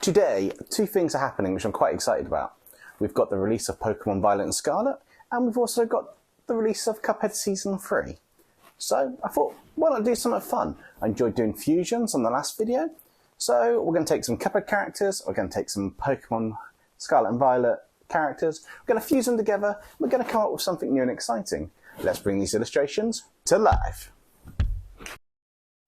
Today, two things are happening which I'm quite excited about. We've got the release of Pokemon Violet and Scarlet, and we've also got the release of Cuphead Season 3. So I thought, why not do something fun? I enjoyed doing fusions on the last video, so we're going to take some Cuphead characters, we're going to take some Pokemon Scarlet and Violet characters, we're going to fuse them together, we're going to come up with something new and exciting. Let's bring these illustrations to life.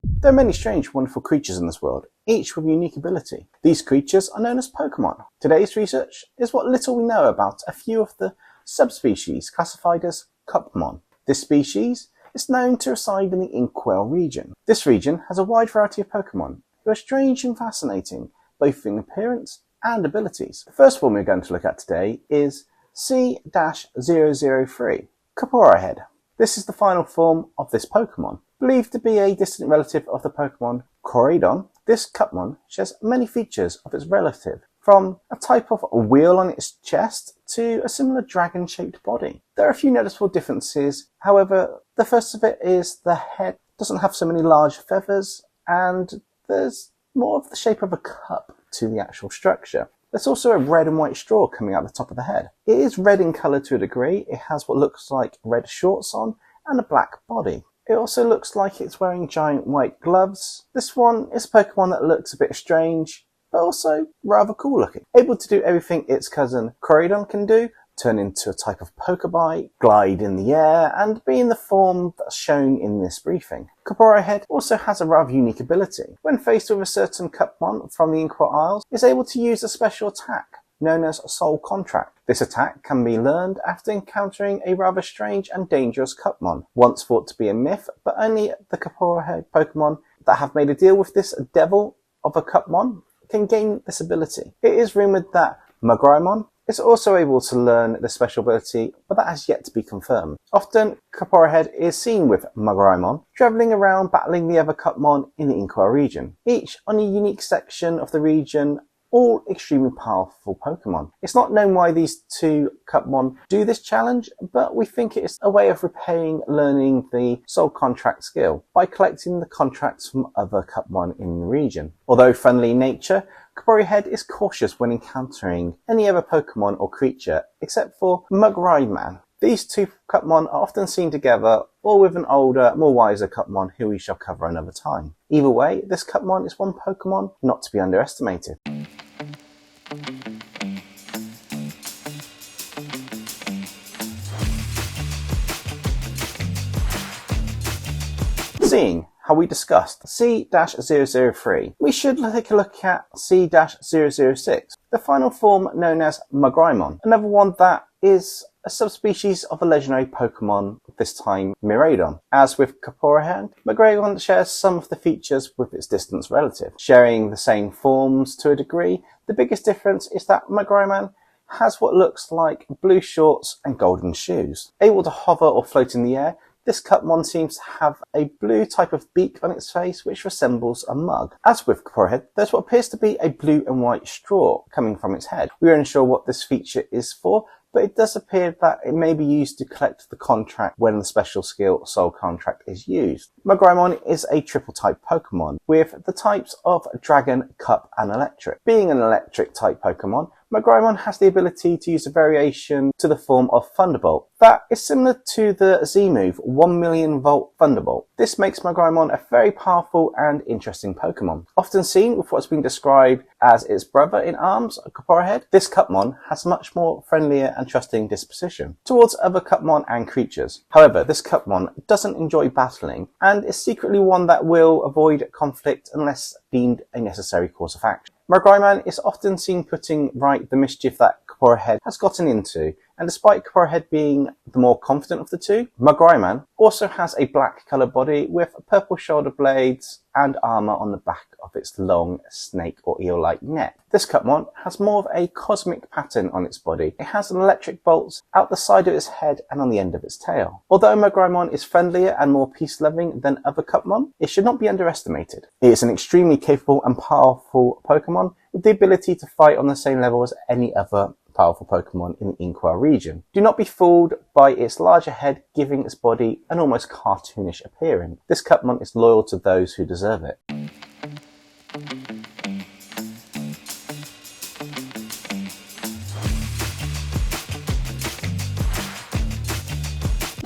There are many strange, wonderful creatures in this world, each with a unique ability. These creatures are known as Pokemon. Today's research is what little we know about a few of the subspecies classified as cupmon. This species is known to reside in the Inkwell region. This region has a wide variety of Pokemon who are strange and fascinating, both in appearance and abilities. The first one we're going to look at today is C-003, Cuporiahead. This is the final form of this Pokemon. Believed to be a distant relative of the Pokemon Koraidon, this cupmon shares many features of its relative, from a type of wheel on its chest to a similar dragon-shaped body. There are a few noticeable differences, however, the first of it is the head doesn't have so many large feathers, and there's more of the shape of a cup to the actual structure. There's also a red and white straw coming out the top of the head. It is red in colour to a degree, it has what looks like red shorts on, and a black body. It also looks like it's wearing giant white gloves. This one is a Pokemon that looks a bit strange, but also rather cool looking. Able to do everything its cousin Koraidon can do, turn into a type of Pokebite, glide in the air, and be in the form that's shown in this briefing. Cuporiahead also has a rather unique ability. When faced with a certain cupmon from the Inkwell Isles, is able to use a special attack known as Soul Contract. This attack can be learned after encountering a rather strange and dangerous cupmon, once thought to be a myth, but only the Cuporiahead Pokemon that have made a deal with this devil of a cupmon can gain this ability. It is rumoured that Mugraiman is also able to learn this special ability, but that has yet to be confirmed. Often, Cuporiahead is seen with Mugraiman travelling around battling the other cupmon in the Inkwell region, each on a unique section of the region, all extremely powerful Pokemon. It's not known why these two cupmon do this challenge, but we think it's a way of repaying learning the Soul Contract skill by collecting the contracts from other cupmon in the region. Although friendly in nature, Cuporiahead is cautious when encountering any other Pokemon or creature except for Mugraiman. These two cupmon are often seen together, or with an older, more wiser cupmon who we shall cover another time. Either way, this cupmon is one Pokemon not to be underestimated. Seeing how we discussed C-003, we should take a look at C-006, the final form known as Mugraimon, another one that is a subspecies of a legendary Pokemon, this time Miraidon. As with Cuporiahead, Mugraimon shares some of the features with its distant relative, sharing the same forms to a degree. The biggest difference is that Mugraimon has what looks like blue shorts and golden shoes. Able to hover or float in the air, this cupmon seems to have a blue type of beak on its face which resembles a mug. As with Cuporiahead, there's what appears to be a blue and white straw coming from its head. We are unsure what this feature is for, but it does appear that it may be used to collect the contract when the special skill Soul Contract is used. Mugraimon is a triple type Pokemon with the types of Dragon, Cup and Electric. Being an electric type Pokemon, Mugraimon has the ability to use a variation to the form of Thunderbolt that is similar to the Z-move 1 million volt Thunderbolt. This makes Mugraimon a very powerful and interesting Pokemon. Often seen with what's been described as its brother in arms, Cuporiahead, this cupmon has a much more friendlier and trusting disposition towards other cupmon and creatures. However, this cupmon doesn't enjoy battling and is secretly one that will avoid conflict unless deemed a necessary course of action. Mugraiman is often seen putting right the mischief that Cuporiahead has gotten into, and despite Cuporiahead being the more confident of the two, Mugraiman also has a black coloured body with purple shoulder blades and armour on the back of its long snake or eel-like neck. This cupmon has more of a cosmic pattern on its body. It has an electric bolts out the side of its head and on the end of its tail. Although Mugraimon is friendlier and more peace-loving than other cupmon, it should not be underestimated. It is an extremely capable and powerful Pokemon with the ability to fight on the same level as any other powerful Pokemon in the Inkwell region. Do not be fooled by its larger head giving its body an almost cartoonish appearance. This cupmon is loyal to those who deserve it.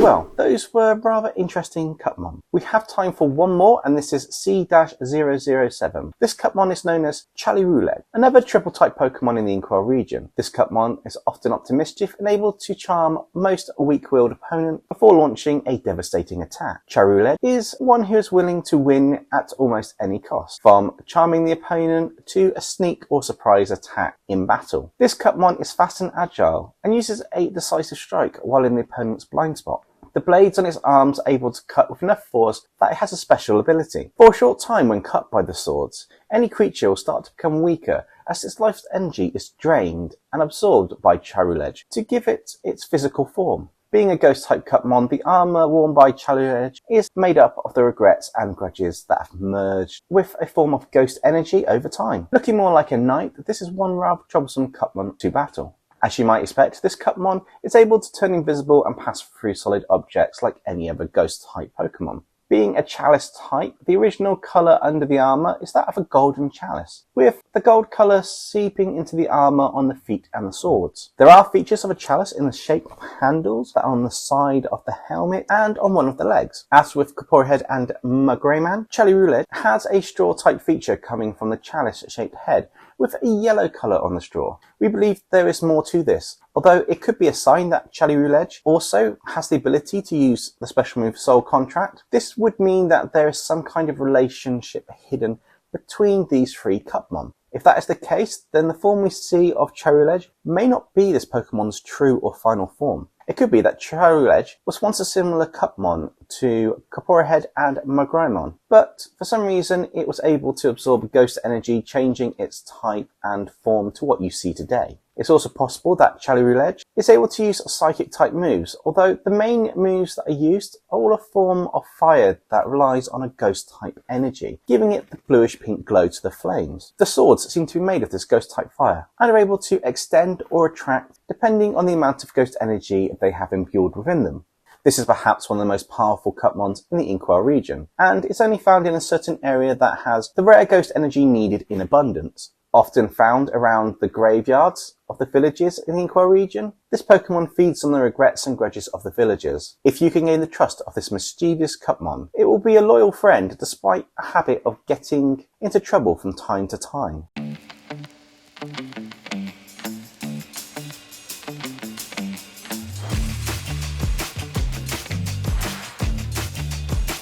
Well, those were rather interesting Cupmon. We have time for one more, and this is C-007. This Cupmon is known as Chaliruledge, another triple type Pokemon in the Inkwell region. This Cupmon is often up to mischief and able to charm most weak-willed opponent before launching a devastating attack. Chaliruledge is one who is willing to win at almost any cost, from charming the opponent to a sneak or surprise attack in battle. This Cupmon is fast and agile and uses a decisive strike while in the opponent's blind spot. The blades on its arms are able to cut with enough force that it has a special ability. For a short time when cut by the swords, any creature will start to become weaker as its life's energy is drained and absorbed by Chaliruledge to give it its physical form. Being a ghost-type Cupmon, the armour worn by Chaliruledge is made up of the regrets and grudges that have merged with a form of ghost energy over time. Looking more like a knight, this is one rather troublesome Cupmon to battle. As you might expect, this Cupmon is able to turn invisible and pass through solid objects like any other ghost-type Pokemon. Being a Challice type, the original colour under the armour is that of a golden chalice, with the gold colour seeping into the armour on the feet and the swords. There are features of a chalice in the shape of handles that are on the side of the helmet and on one of the legs. As with Cuporiahead and Mugraiman, Chaliruledge has a straw-type feature coming from the chalice-shaped head, with a yellow colour on the straw. We believe there is more to this, although it could be a sign that Chaliruledge also has the ability to use the special move Soul Contract. This would mean that there is some kind of relationship hidden between these three Cupmon. If that is the case, then the form we see of Chaliruledge may not be this Pokemon's true or final form. It could be that Chaliruledge was once a similar Cupmon to Cuporiahead and Mugraiman, but for some reason it was able to absorb ghost energy, changing its type and form to what you see today. It's also possible that Chaliruledge is able to use psychic type moves, although the main moves that are used are all a form of fire that relies on a ghost type energy, giving it the bluish pink glow to the flames. The swords seem to be made of this ghost type fire and are able to extend or retract depending on the amount of ghost energy they have imbued within them. This is perhaps one of the most powerful Cupmons in the Inkwell region, and it's only found in a certain area that has the rare ghost energy needed in abundance. Often found around the graveyards of the villages in the Inkwell region, this Pokemon feeds on the regrets and grudges of the villagers. If you can gain the trust of this mischievous Cupmon, it will be a loyal friend despite a habit of getting into trouble from time to time.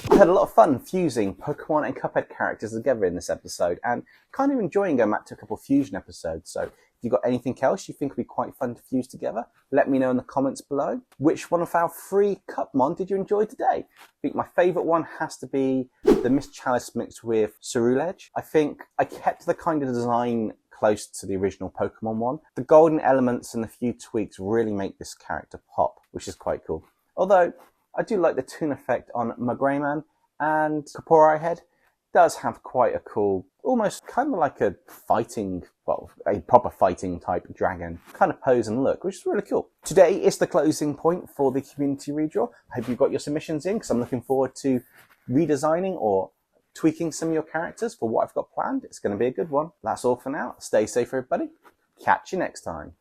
I had a lot of fun fusing Pokemon and Cuphead characters together in this episode, and kind of enjoying going back to a couple of fusion episodes. So if you've got anything else you think would be quite fun to fuse together, let me know in the comments below. Which one of our 3 Cupmon did you enjoy today? I think my favourite one has to be the Miss Challice mixed with Chaliruledge. I think I kept the kind of design close to the original Pokemon one. The golden elements and a few tweaks really make this character pop, which is quite cool. Although I do like the toon effect on Mugraiman, and Cuporiahead does have quite a cool, almost kind of like a fighting, well, a proper fighting type dragon kind of pose and look, which is really cool. Today is the closing point for the community redraw. I hope you've got your submissions in, because I'm looking forward to redesigning or tweaking some of your characters for what I've got planned. It's going to be a good one. That's all for now. Stay safe, everybody. Catch you next time.